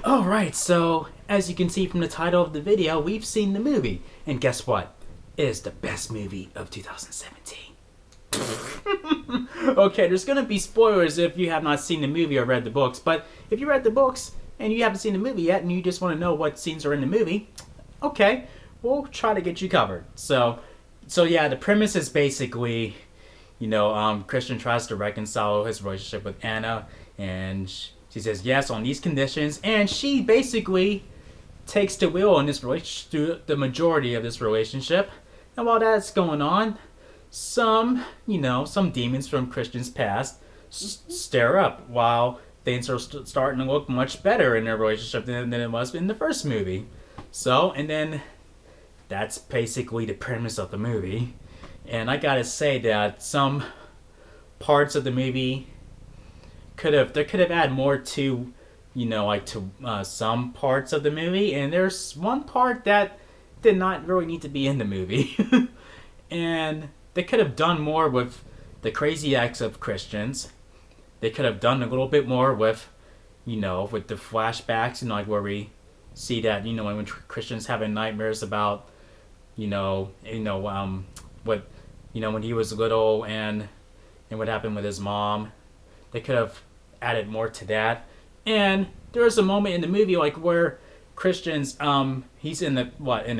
Alright, so as you can see from the title of the video, we've seen the movie. And guess what? It is the best movie of 2017. Okay, there's gonna be spoilers if you have not seen the movie or read the books, but if you read the books and you haven't seen the movie yet and you just want to know what scenes are in the movie, okay, we'll try to get you covered. So yeah, the premise is basically, Christian tries to reconcile his relationship with Anna, and she says yes on these conditions, and she basically takes the wheel in this relationship through the majority of this relationship. And while that's going on, some demons from Christian's past stir up while things are starting to look much better in their relationship than it was in the first movie. So, and then that's basically the premise of the movie. And I gotta say that some parts of the movie could have added more to, some parts of the movie. And there's one part that did not really need to be in the movie. And they could have done more with the crazy acts of Christians. They could have done a little bit more with, with the flashbacks, like where we see that, when Christian's having nightmares about, what, when he was little and what happened with his mom. They could have added more to that. And there was a moment in the movie like where Christian's he's in the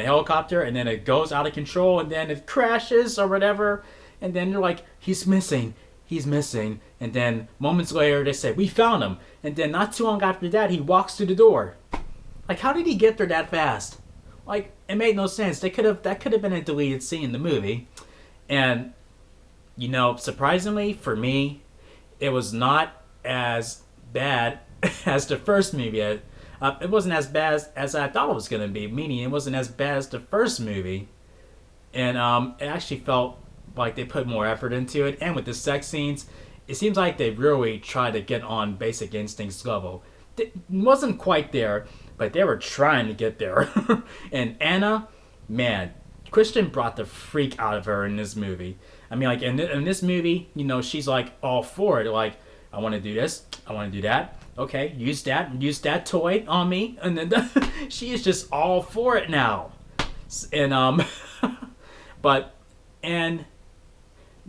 helicopter, and then it goes out of control, and then it crashes or whatever, and then they're like, he's missing, and then moments later they say, we found him, and then not too long after that he walks through the door. Like, how did he get there that fast? Like, it made no sense. That could have been a deleted scene in the movie. And surprisingly for me, it was not as bad as the first movie. It wasn't as bad as I thought it was going to be, meaning it wasn't as bad as the first movie. And it actually felt like they put more effort into it. And with the sex scenes, it seems like they really tried to get on Basic Instinct's level. It wasn't quite there, but they were trying to get there. And Anna, man, Christian brought the freak out of her in this movie. I mean, like, in this movie, she's like all for it. Like, I want to do this, I want to do that. Okay, use that toy on me, and then she is just all for it now. And and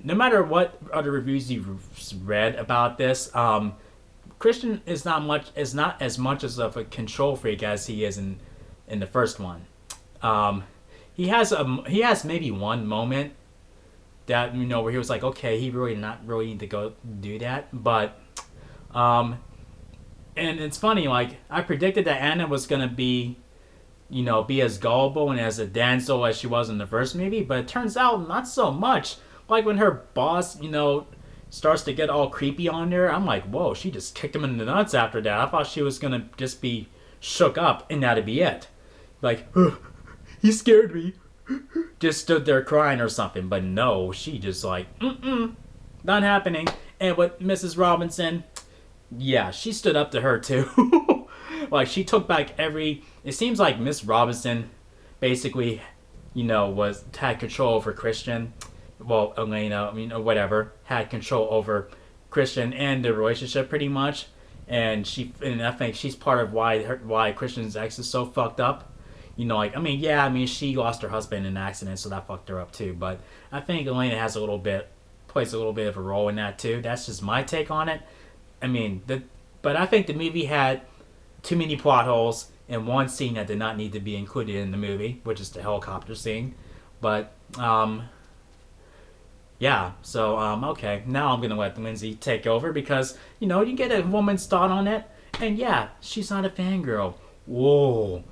no matter what other reviews you've read about this, Christian is not as much of a control freak as he is in the first one. He has maybe one moment that where he was like, okay, he really not really need to go do that, but and it's funny, like, I predicted that Anna was gonna be as gullible and as a damsel as she was in the first movie, but it turns out not so much. Like, when her boss, starts to get all creepy on her, I'm like, whoa, she just kicked him in the nuts after that. I thought she was gonna just be shook up and that'd be it. Like, he scared me. Just stood there crying or something. But no, she just like, not happening. And with Mrs. Robinson, yeah, she stood up to her too. Like, she took back it seems like Miss Robinson basically, had control over Christian. Well, Elena, or whatever, had control over Christian and the relationship pretty much. And I think she's part of why Christian's ex is so fucked up. She lost her husband in an accident, so that fucked her up too. But I think Elena plays a little bit of a role in that too. That's just my take on it. But I think the movie had too many plot holes and one scene that did not need to be included in the movie, which is the helicopter scene. But yeah, so okay, now I'm gonna let Lindsay take over because you get a woman's thought on it, and yeah, she's not a fangirl. Whoa.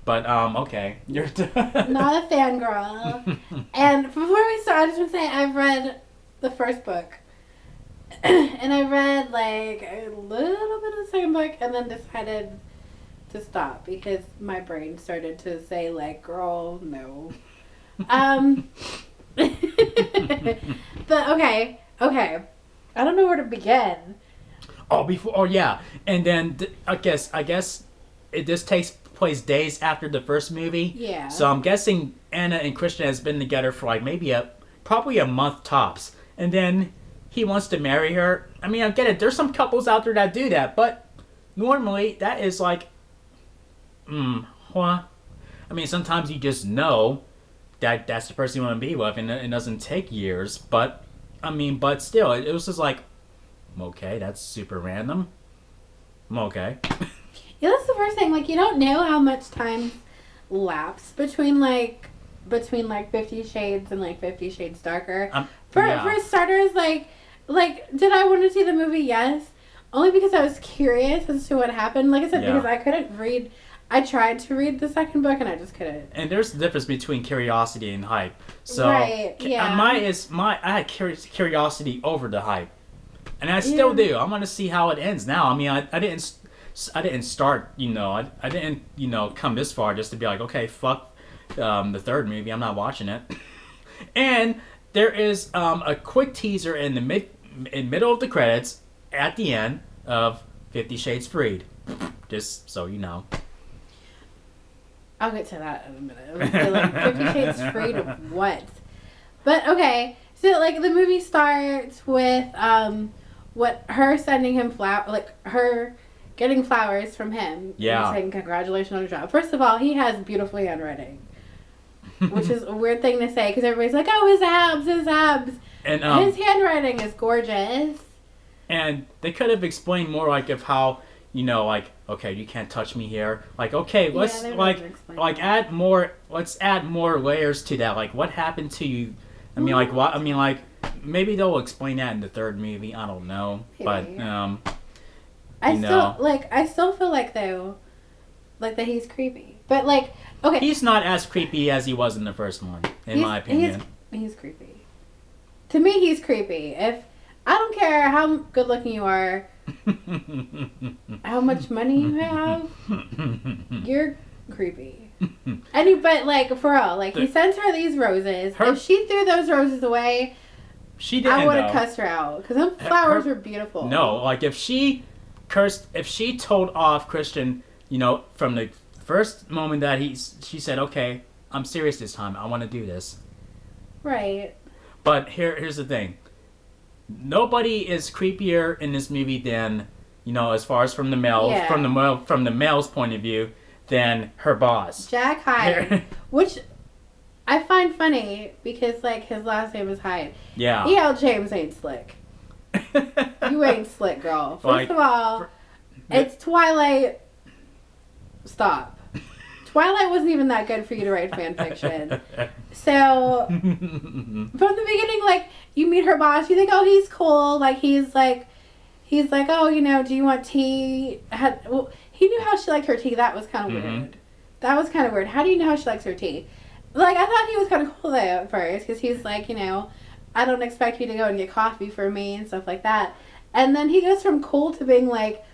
But, okay. You're not a fangirl. And before we start, I just want to say I've read the first book. And I read, like, a little bit of the second book and then decided to stop because my brain started to say, like, girl, no. But, okay. I don't know where to begin. Oh, yeah. And then, I guess this takes place days after the first movie. Yeah. So I'm guessing Anna and Christian has been together for like maybe probably a month tops. And then he wants to marry her. I mean, I get it. There's some couples out there that do that, but normally that is like Well, I mean, sometimes you just know that that's the person you want to be with, and it doesn't take years. But I mean, but still, it was just like, okay, that's super random. Okay. Yeah, that's the first thing. Like, you don't know how much time lapsed between like 50 Shades and like 50 Shades Darker. For starters, like did I want to see the movie? Yes, only because I was curious as to what happened. Like I said, because I couldn't read. I tried to read the second book and I just couldn't. And there's a difference between curiosity and hype. So right, yeah. I had curiosity over the hype, and I still do. I want to see how it ends now. I mean, I didn't start. I didn't come this far just to be like, okay, fuck the third movie. I'm not watching it. And there is a quick teaser in the middle of the credits at the end of 50 Shades Freed. Just so you know. I'll get to that in a minute. Like 50 Shades Freed of what? But okay, so like the movie starts with what her sending him her getting flowers from him. Yeah. And saying congratulations on your job. First of all, he has beautiful handwriting, which is a weird thing to say because everybody's like, oh, his abs. And his handwriting is gorgeous. And they could have explained more like of how. Like, okay, you can't touch me here. Like, okay, let's add more. Let's add more layers to that. Like, what happened to you? I mean, like, what? I mean, like, maybe they'll explain that in the third movie. I don't know, but I still feel like though, like that he's creepy. But like, okay, he's not as creepy as he was in the first one, in my opinion. He's creepy. To me, he's creepy. If I don't care how good looking you are. How much money you have? You're creepy. But like for real, like he sends her these roses. If she threw those roses away, I would have cussed her out because them flowers were beautiful. No, like if she told off Christian, from the first moment that she said, "Okay, I'm serious this time. I want to do this." Right. But here's the thing. Nobody is creepier in this movie than, as far as from the male's point of view, than her boss, Jack Hyde, which I find funny because like his last name is Hyde. Yeah. E.L. James ain't slick. You ain't slick, girl. First of all, it's Twilight. Stop. Twilight wasn't even that good for you to write fan fiction. So, from the beginning, like, you meet her boss, you think, oh, he's cool. Like, he's like, oh, do you want tea? He knew how she liked her tea. That was kind of weird. That was kind of weird. How do you know how she likes her tea? Like, I thought he was kind of cool, though, at first. Because he's like, I don't expect you to go and get coffee for me and stuff like that. And then he goes from cool to being like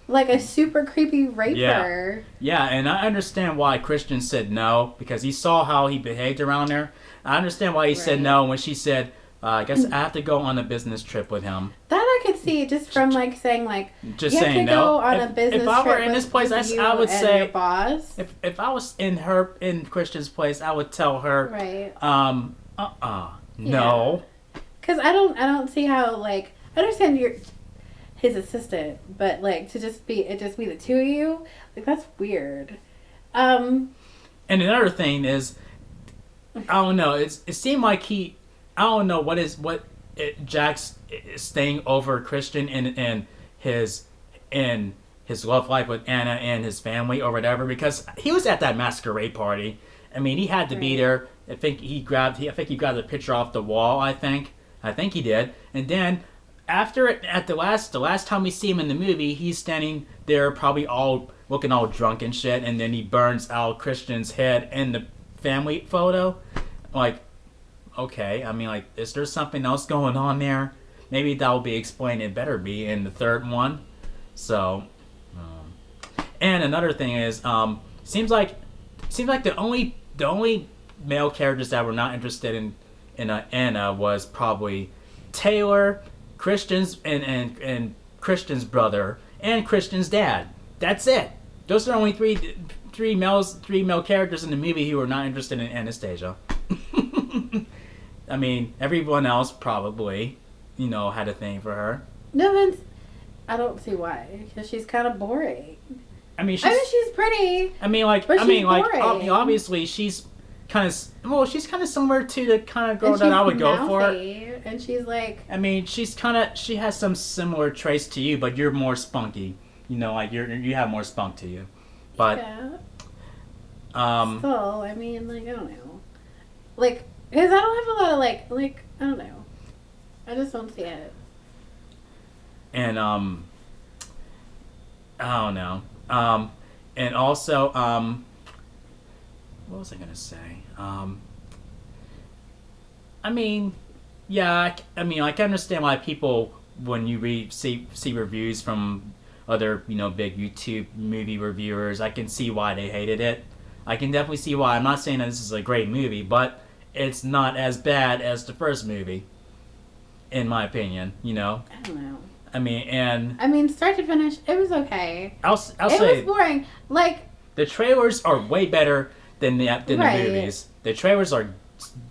a super creepy raper. Yeah, and I understand why Christian said no, because he saw how he behaved around there. I understand why he said no when she said, I guess I have to go on a business trip with him. That I could see just from like saying like, just you saying have to go on a business trip. If I were in this place, I would say, your boss. If I was in Christian's place, I would tell her, no. Because I don't see how, like, I understand you're his assistant, but like to just be the two of you, like that's weird. And another thing is, I don't know. It seemed like I don't know Jack's staying over Christian and his love life with Anna and his family or whatever, because he was at that masquerade party. I mean, he had to be there. I think he grabbed the picture off the wall. I think he did, and then. At the last time we see him in the movie, he's standing there probably all looking all drunk and shit, and then he burns out Christian's head in the family photo. Like, okay, I mean, like, is there something else going on there? Maybe that will be explained. It better be in the third one. So, and another thing is, seems like the only male characters that were not interested in Anna was probably Taylor, Christian's and Christian's brother and Christian's dad. That's it. Those are only three male characters in the movie who were not interested in Anastasia. I mean, everyone else probably, had a thing for her. No, I don't see why. Because she's kind of boring. I mean, I mean, she's pretty. I mean, like, but I mean, she's like, boring. obviously, she's kind of, well, she's kind of similar to the kind of girl And that she's I would go for. mouthy, and she's like, I mean, she has some similar traits to you, but you're more spunky. You know, like you have more spunk to you. But yeah. um, Still, I mean, like, I don't know, like, because I don't have a lot of like, I don't know, I just don't see it. and I don't know. And also what was I gonna say? I mean, yeah, I mean, I can understand why people, when you see reviews from other, big YouTube movie reviewers, I can see why they hated it. I can definitely see why. I'm not saying that this is a great movie, but it's not as bad as the first movie, in my opinion. I don't know. I mean, Start to finish, it was okay. I'll It say was boring. Like, the trailers are way better than the Right. movies. The trailers are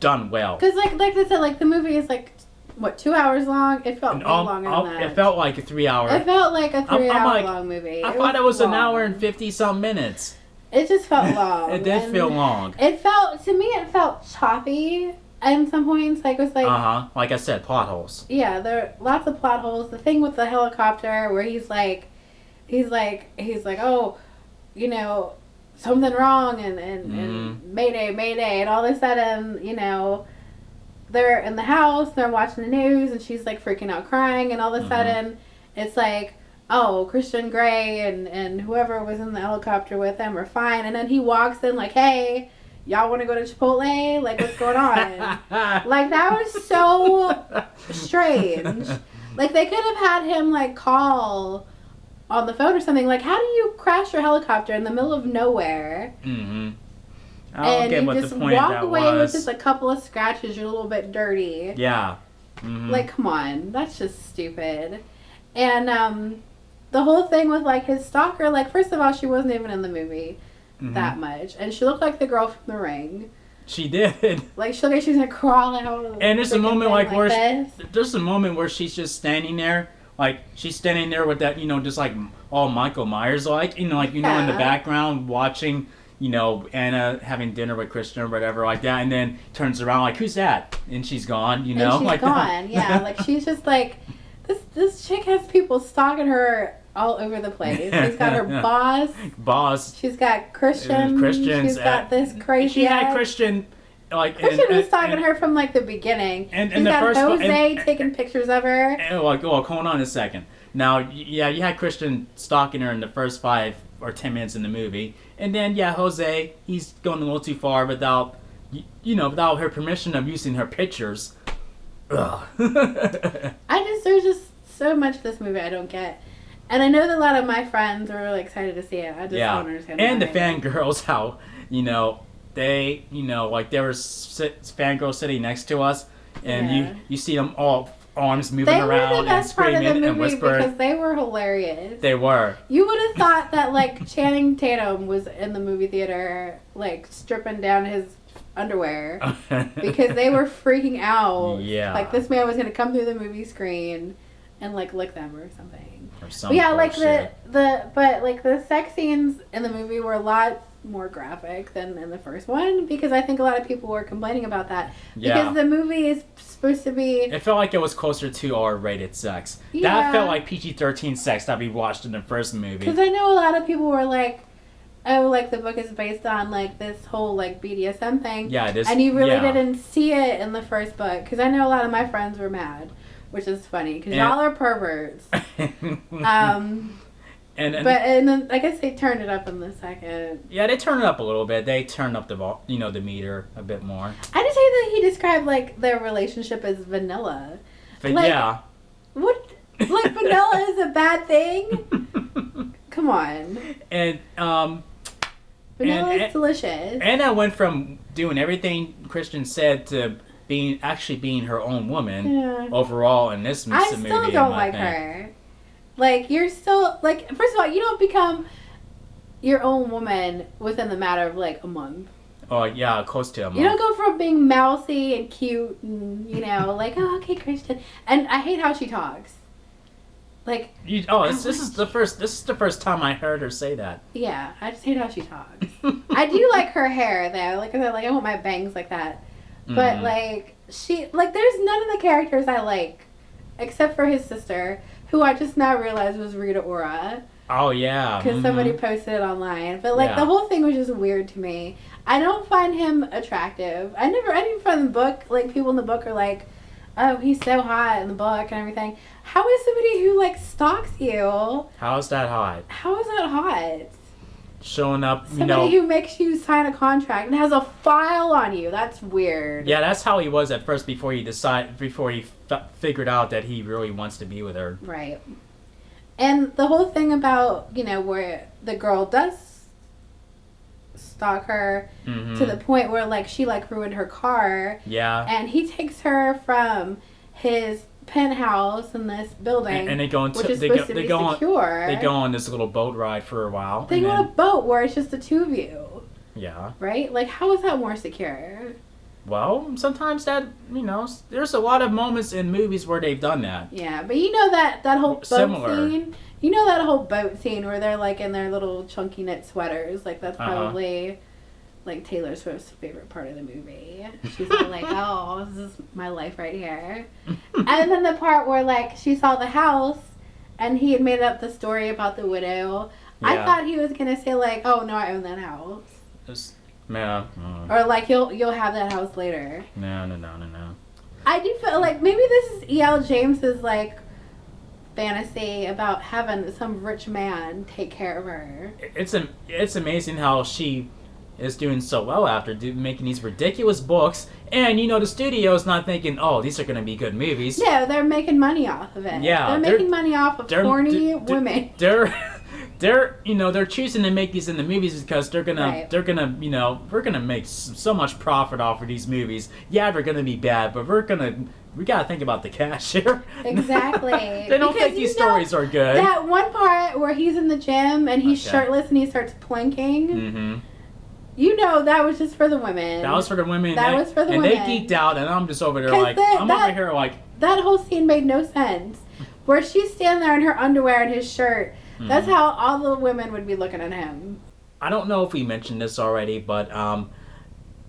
done well. because like I said, like the movie is like what 2 hours long. It felt And way longer than that. It felt like a 3 hour. It felt like a 3 hour like, long movie. I thought it was an long. hour and 50-some minutes. It just felt long. It did and feel long. It felt it felt choppy at some points. Like it was like Like I said, plot holes. yeah, there are lots of plot holes. The thing with the helicopter where he's like, oh, something wrong and mayday, mayday, and all of a sudden, they're in the house, they're watching the news, and she's like freaking out crying, and all of a sudden it's like, oh, Christian Grey and whoever was in the helicopter with him are fine, and then he walks in like, hey, y'all want to go to Chipotle? Like, what's going on? Like, that was so strange. Like, they could have had him like call on the phone or something. Like, how do you crash your helicopter in the middle of nowhere? I don't get what the point of that was. Walk away with just a couple of scratches. You're a little bit dirty. Yeah. Like, come on, that's just stupid. And the whole thing with like his stalker. Like, first of all, she wasn't even in the movie that much, and she looked like the girl from The Ring. She did. Like, she looked like she was gonna crawl out of the And there's a moment like where this. there's a moment where she's just standing there. Like, she's standing there with that, just like all Michael Myers like, in the background watching, Anna having dinner with Christian or whatever like that, and then turns around like, who's that? And she's gone, And she's like gone, that. yeah. Like, she's just like, this chick has people stalking her all over the place. She's got her boss. She's got Christians. She's got this crazy. She had Christian. Like, Christian was stalking her from like the beginning. And She's the got first Jose taking pictures of her. And like, hold on a second. Now, yeah, you had Christian stalking her in the first 5 or 10 minutes in the movie, and then Jose, he's going a little too far without her permission of using her pictures. Ugh. There's just so much of this movie I don't get. And I know that a lot of my friends were really excited to see it. I just don't understand. And why. the fangirls, how, they, like there was fangirls sitting next to us, and you see them all arms moving around and screaming and whispering. Because they were hilarious. They were. You would have thought that like Channing Tatum was in the movie theater, like stripping down his underwear because they were freaking out. Yeah. Like this man was gonna come through the movie screen and like lick them or something. Or something. But yeah, like the sex scenes in the movie were a lot more graphic than in the first one, because I think a lot of people were complaining about that. Yeah. Because the movie is supposed to be... It felt like it was closer to R-rated sex. Yeah. That felt like PG-13 sex that we watched in the first movie. Because I know a lot of people were like, oh, like the book is based on like this whole like BDSM thing. Yeah, it is. And you really didn't see it in the first book. Because I know a lot of my friends were mad, which is funny because y'all are perverts. And then I guess they turned it up in the second. Yeah, they turned it up a little bit. They turned up the meter a bit more. I just hate that he described like their relationship as vanilla. But like, yeah. What? Like vanilla is a bad thing? Come on. And vanilla is delicious. Anna went from doing everything Christian said to being her own woman overall in this movie. I still don't like her. Like, you're still, like, first of all, you don't become your own woman within the matter of, like, a month. Oh, yeah, close to a month. You don't go from being mousy and cute and, like, oh, okay, Christian. And I hate how she talks. Like, this is the first time I heard her say that. yeah, I just hate how she talks. I do like her hair though. Like I said, like I want my bangs like that. But Mhm. like there's none of the characters I like, except for his sister, who I just now realized was Rita Ora. Oh yeah. Because somebody posted it online. But like the Yeah. whole thing was just weird to me. I don't find him attractive. I didn't find the book, like people in the book are like, oh, he's so hot in the book and everything. How is somebody who like stalks you? How's that hot? How is that hot? Showing up, Somebody who makes you sign a contract and has a file on you. That's weird. Yeah, that's how he was at first before he figured out that he really wants to be with her. Right. And the whole thing about, where the girl does stalk her to the point where, like, she, like, ruined her car. Yeah. And he takes her from his penthouse in this building, and they go into which is supposed to be secure. They go on this little boat ride for a while. They go on a boat where it's just the two of you. Yeah. Right? Like, how is that more secure? Well, sometimes that, there's a lot of moments in movies where they've done that. Yeah, but you know that whole boat Similar. scene? You know that whole boat scene where they're, like, in their little chunky knit sweaters? Like, that's probably, like, Taylor Swift's favorite part of the movie. She's like, oh, this is my life right here. And then the part where, like, she saw the house and he had made up the story about the widow. Yeah. I thought he was going to say, like, oh, no, I own that house. Yeah. Or, like, you'll have that house later. No. I do feel like maybe this is E.L. James's, like, fantasy about having some rich man take care of her. It's amazing how she is doing so well after making these ridiculous books, and the studio's not thinking, oh, these are going to be good movies. No, they're making money off of it. Yeah, they're making money off of horny women. They're choosing to make these in the movies because we're gonna make so much profit off of these movies. Yeah, they're gonna be bad, but we gotta think about the cash here. Exactly. They don't think these stories are good. That one part where he's in the gym and he's shirtless and he starts planking. Mm-hmm. That was just for the women. That was for the women. And they geeked out, and I'm just over there like, that whole scene made no sense. Where she's standing there in her underwear and his shirt. That's how all the women would be looking at him. I don't know if we mentioned this already, but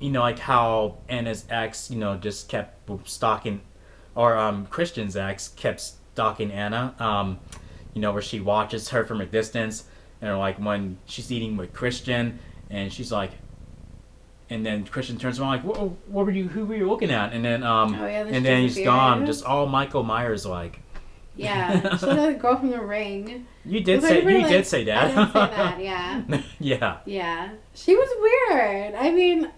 like how Anna's ex, just kept stalking, or Christian's ex kept stalking Anna. Where she watches her from a distance, and like when she's eating with Christian, and she's like, and then Christian turns around like, who were you looking at? And then and then he's gone, just all Michael Myers like. Yeah, she was a girl from The Ring. You did say that. I did say that. Yeah. Yeah. Yeah, she was weird. I mean,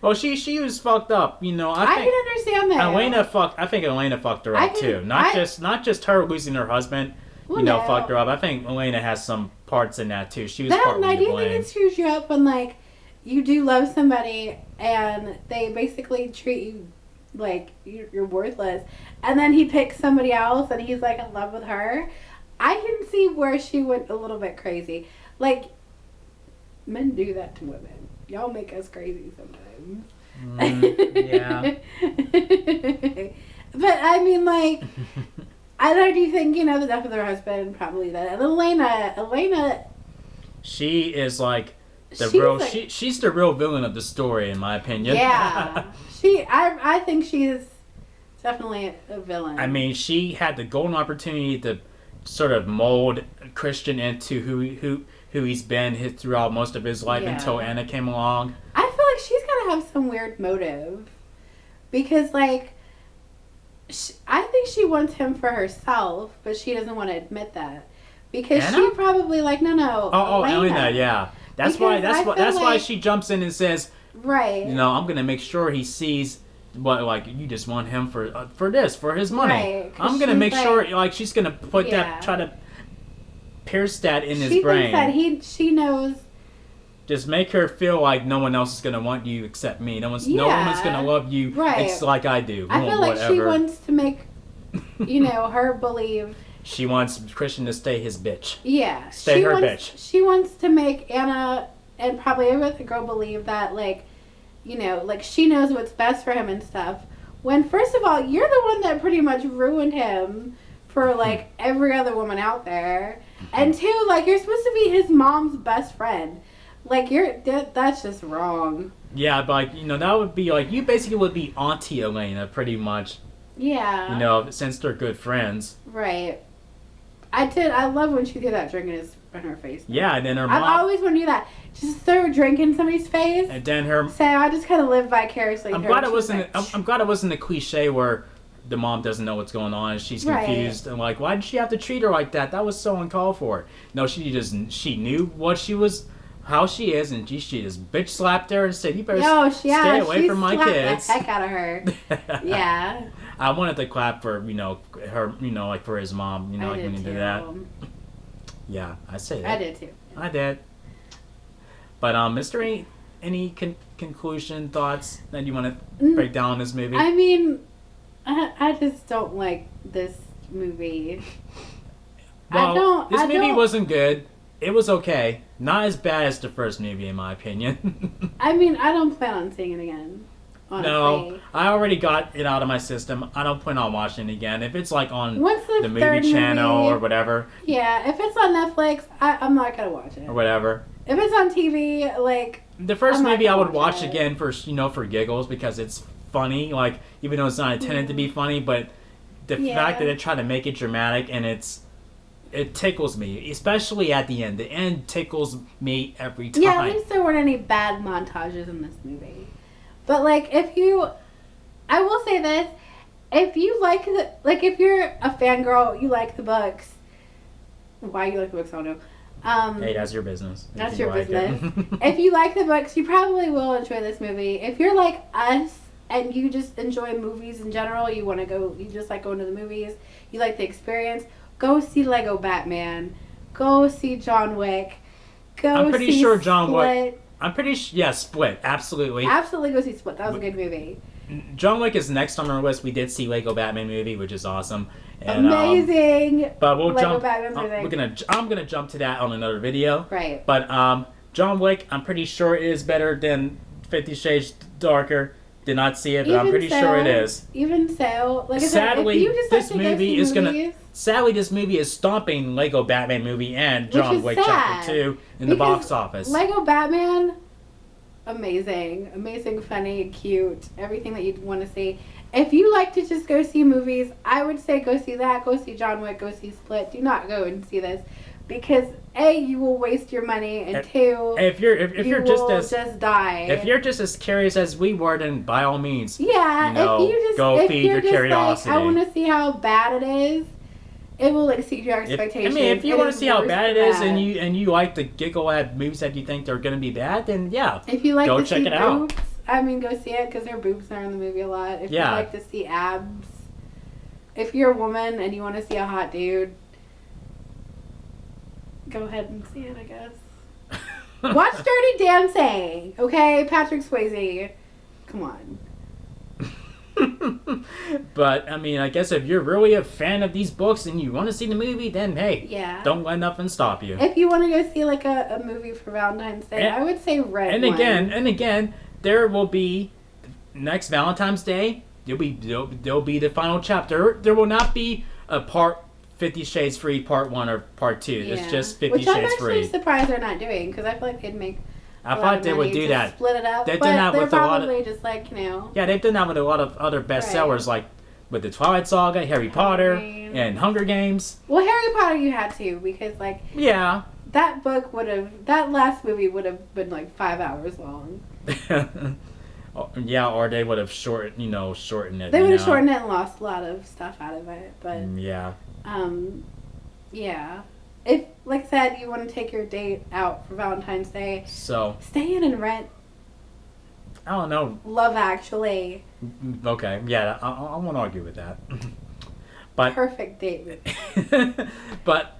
well, she was fucked up. I can understand that. I think Elena fucked her up too. Not just her losing her husband. Fucked her up. I think Elena has some parts in that too. She was partly to blame. I do think it screws you up when like you do love somebody and they basically treat you like you're worthless, and then he picks somebody else and he's like in love with her. I can see where she went a little bit crazy. Like, men do that to women. Y'all make us crazy sometimes. Yeah. But I mean, like, I do think the death of their husband probably that. And Elena, she is like she's the real villain of the story in my opinion. Yeah. I think she is definitely a villain. I mean, she had the golden opportunity to sort of mold Christian into who he's been throughout most of his life until Anna came along. I feel like she's got to have some weird motive. Because, like, I think she wants him for herself, but she doesn't want to admit that. Because Anna? she probably, like, no. Oh, Elena, yeah. That's why she jumps in and says, right. I'm gonna make sure he sees what you just want him for this, for his money. Right, I'm gonna make sure she's gonna put that, try to pierce that in his brain. She thinks that she knows. Just make her feel like no one else is gonna want you except me. No one's gonna love you like I do. I feel like she wants to make her believe. She wants Christian to stay his bitch. Yeah. Stay her bitch. She wants to make Anna and probably every other girl believe that, like, she knows what's best for him and stuff. When, first of all, you're the one that pretty much ruined him for like every other woman out there. And two, like, you're supposed to be his mom's best friend. Like, that's just wrong. Yeah, but like, that would be like, you basically would be Auntie Elena, pretty much. Yeah. Since they're good friends. Right. I love when she threw that drink in her face. Yeah, and then her mom. I've always wanted to do that. Just throw a drink in somebody's face. And then her. So I just kind of live vicariously. I'm glad it wasn't a cliche where the mom doesn't know what's going on and she's confused and like, why did she have to treat her like that? That was so uncalled for. No, she knew how she is, and she just bitch slapped her and said, you better stay away from my kids. The heck out of her. Yeah. I wanted to clap for her, like for his mom, like when he did that. Yeah, I say that. I did too. I did. But Mr. Any conclusion thoughts that you want to break down on this movie? I mean, I just don't like this movie. Well, this movie wasn't good. It was okay. Not as bad as the first movie, in my opinion. I mean, I don't plan on seeing it again. Honestly. No, I already got it out of my system. I don't plan on watching it again. If it's like on the movie channel or whatever. Yeah, if it's on Netflix, I'm not gonna watch it. Or whatever. If it's on TV, like the first movie, I would watch again for for giggles because it's funny. Like even though it's not intended to be funny, but the fact that they try to make it dramatic and it tickles me, especially at the end. The end tickles me every time. Yeah, at least there weren't any bad montages in this movie. But like, I will say this: if you if you're a fangirl, you like the books. Why you like the books, I don't know. Hey, that's your business. That's your business. If you like the books, you probably will enjoy this movie. If you're like us and you just enjoy movies in general, you just like going to the movies, you like the experience, go see Lego Batman. Go see John Wick. I'm pretty sure John Split. Wick. I'm pretty sure, yeah, Split, absolutely. Absolutely go see Split. That was a good movie. John Wick is next on our list. We did see Lego Batman movie, which is awesome. And, amazing. But we'll Lego jump. Batman's I'm gonna jump to that on another video. Right. But John Wick, I'm pretty sure it is better than 50 Shades Darker. Did not see it, but I'm pretty sure it is. Even so, like I sadly, said, if you just this like to movie go is see gonna. movies, Sadly, this movie is stomping Lego Batman movie and John Wick Chapter 2 in the box office. Lego Batman, amazing, funny, cute, everything that you'd want to see. If you like to just go see movies, I would say go see that. Go see John Wick. Go see Split. Do not go and see this because A, you will waste your money, and two, if you're just die. If you're just as curious as we were, then by all means, if you just go feed your curiosity. Like, I want to see how bad it is. It will exceed your expectations. If you want to see how bad it is, and you like to giggle at movies that you think are going to be bad, then yeah, if you like go to check see it out. Boobs, go see it because their boobs are in the movie a lot. If you like to see abs, if you're a woman and you want to see a hot dude, go ahead and see it, I guess. Watch Dirty Dancing, okay? Patrick Swayze. Come on. But I mean, I guess if you're really a fan of these books and you want to see the movie, then hey, don't let nothing stop you. If you want to go see like a movie for Valentine's Day, I would say Red. And again, there will be next Valentine's Day. There'll be the final chapter. There will not be a part 50 Shades Free Part 1 or Part 2. It's just 50 Shades Free. Which I'm actually surprised they're not doing because I feel like they'd make. I thought they would do that. Split it up. They've done that with a lot of. Just like Yeah, they've done that with a lot of other bestsellers, like with the Twilight Saga, Harry Potter, and Hunger Games. Well, Harry Potter you had to because that last movie would have been like 5 hours long. Yeah, or they would have shortened it. They would have shortened it and lost a lot of stuff out of it, but yeah. If, like I said, you want to take your date out for Valentine's Day, so stay in and rent. I don't know. Love Actually. Okay, yeah, I won't argue with that. But perfect date. But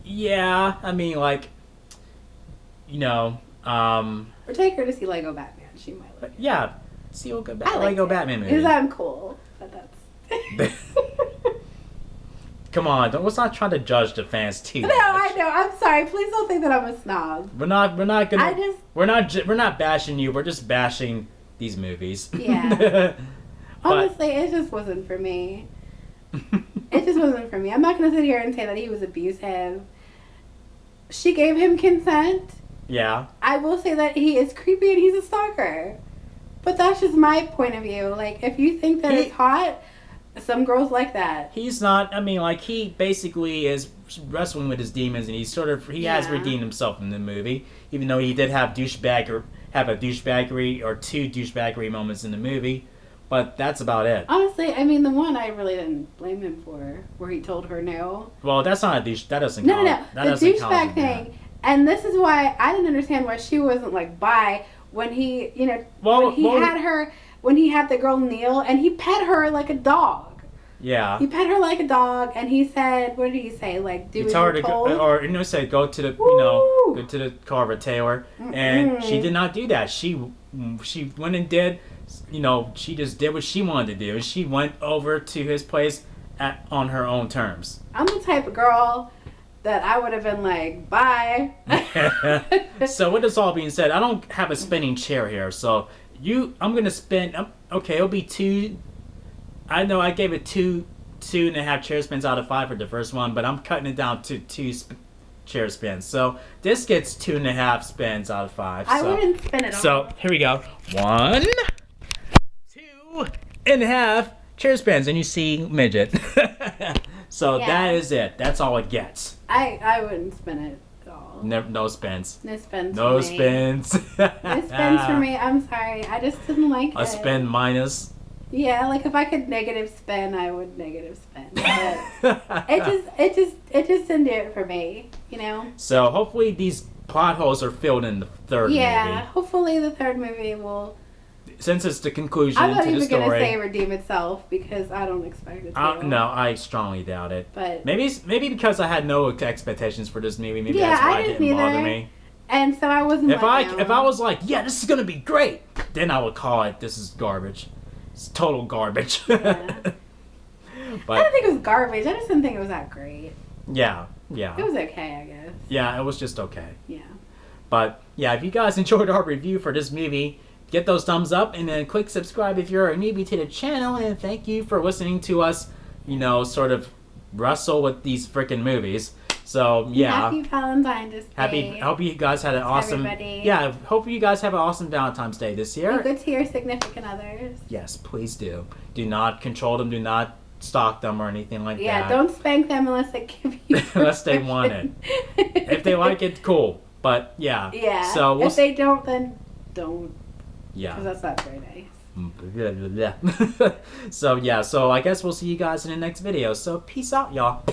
yeah, I mean, like, or take her to see Lego Batman. She might like. Yeah, see Lego Batman movie. Because I'm cool, but that's. Come on, let's not try to judge the fans too much. No, I know. I'm sorry. Please don't think that I'm a snob. We're not gonna. We're not bashing you. We're just bashing these movies. Yeah. Honestly, it just wasn't for me. It just wasn't for me. I'm not going to sit here and say that he was abusive. She gave him consent. Yeah. I will say that he is creepy and he's a stalker. But that's just my point of view. Like, if you think that it's hot, some girls like that. He's not, I mean, like, he basically is wrestling with his demons, and he has redeemed himself in the movie, even though he did have a douchebaggery or two douchebaggery moments in the movie. But that's about it. Honestly, I mean, the one I really didn't blame him for, where he told her no. Well, that's not a douche. That doesn't count. No. The douchebag thing. And this is why I didn't understand why she wasn't, like, bi when he, you know, when he had the girl kneel and he pet her like a dog. Yeah. He pet her like a dog, and he said, what did he say? Like, do as you're told? Or, say, go to the, go to the Carver Taylor. And she did not do that. She went and did, she just did what she wanted to do. And she went over to his place on her own terms. I'm the type of girl that I would have been like, bye. So with this all being said, I don't have a spinning chair here. So I'm going to spin, okay, it'll be 2. I know I gave it 2.5 chair spins out of 5 for the first one, but I'm cutting it down to 2 chair spins. So this gets 2.5 spins out of 5. I wouldn't spin it all. So here we go. 1, 2.5 chair spins, and you see midget. So that is it. That's all it gets. I wouldn't spin it at all. No spins. No spins. No for spins. Me. No spins for me. I'm sorry. I just didn't like it. A spin minus. Yeah, like if I could negative spin, I would negative spin. But it just didn't do it for me, So hopefully these plot holes are filled in the third movie. Yeah, hopefully the third movie will. Since it's the conclusion I'm not to the even story. gonna say redeem itself because I don't expect it to. No, I strongly doubt it. But maybe because I had no expectations for this movie, maybe that's why it didn't bother me. And so I wasn't. If I was like, yeah, this is gonna be great, then I would call it this is garbage. It's total garbage. Yeah. But I don't think it was garbage. I just didn't think it was that great. Yeah. It was okay, I guess. Yeah, it was just okay. Yeah. But yeah, if you guys enjoyed our review for this movie, get those thumbs up and then click subscribe if you're a newbie to the channel. And thank you for listening to us, sort of wrestle with these freaking movies. So yeah. Happy Valentine's Day. Hope you guys had an awesome. Everybody. Yeah, hope you guys have an awesome Valentine's Day this year. Be good to your significant others. Yes, please do. Do not control them. Do not stalk them or anything like that. Yeah, don't spank them unless they give you. Unless they want it. If they like it, cool. But yeah. Yeah. So if they don't, then don't. Yeah. Because that's not very nice. So yeah. So I guess we'll see you guys in the next video. So peace out, y'all.